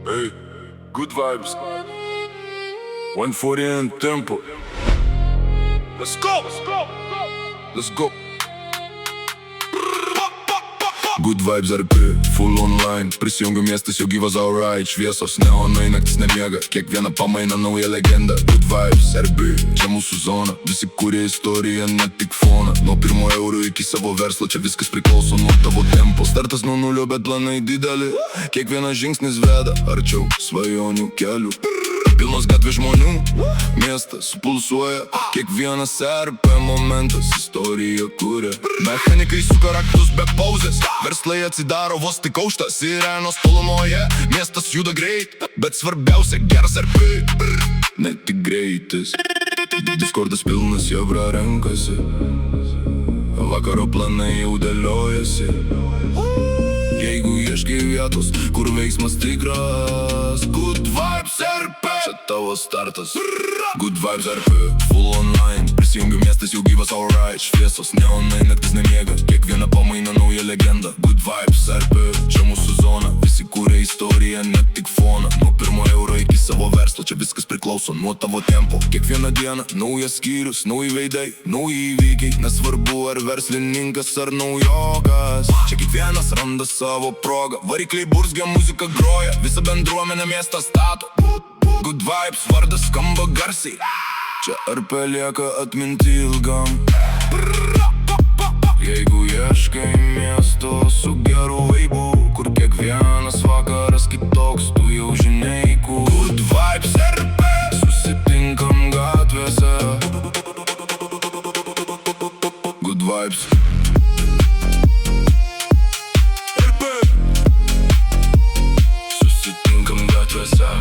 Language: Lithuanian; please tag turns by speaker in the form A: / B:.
A: Hey, good vibes. 140 in tempo. Let's go. Let's go. Good vibes RP, full online. Prisijungiu miestas jau gyvas alright. Šviesos neonai, naktis nemiega. Kiekviena pamaina nauja legenda. Good vibes RP, čia mūsų zona. Visi kuria istoriją, ne tik foną. Nuo pirmo euro iki savo verslo, čia viskas priklauso nuo tavo tempo. Startas nuo nulio, bet planai dideli. Kiekvienas žingsnis veda arčiau svajonių kelių. Pilnos gatvės žmonių, miestas pulsuoja. Kiekvienas RP momentas istoriją kuria. Mechanikai suka raktus be pauzės. Verslai atsidaro vos tik aušta. Sirenos tolumoje, miestas juda greit. Bet svarbiausia geras RP, ne tik greitis. Diskordas pilnas javra renkasi. Vakaro planai jau dėliojasi. Jeigu ieškai vietos, kur veiksmas tikras. Good vibes RP, čia tavo startas. Good vibes RP, full online. Prisijungiu miestas jau gyvas alright. Šviesos neonai, naktis nemiega. Kiekviena pamaina nauja legenda. Good vibes RP, čia mūsų zona. Visi kuria istoriją, ne tik foną. Nuo pirmo euro iki savo verslo, čia viskas priklauso nuo tavo tempo. Kiekvieną dieną naujas skyrius, nauji veidai, nauji įvykiai. Nesvarbu ar verslininkas ar naujokas. Čia kiekvienas randa savo progą. Varikliai burzgia, muzika groja. Visa bendruomenė miestą stato. Good vibes, vardas skamba garsiai. Čia RP lieka atminti ilgam. Jeigu ieškai miesto su geru vaibu, kur kiekvienas vakaras kitoks, tu jau žinai kur. Good vibes RP, susitinkam gatvėse. Good vibes RP, susitinkam gatvėse.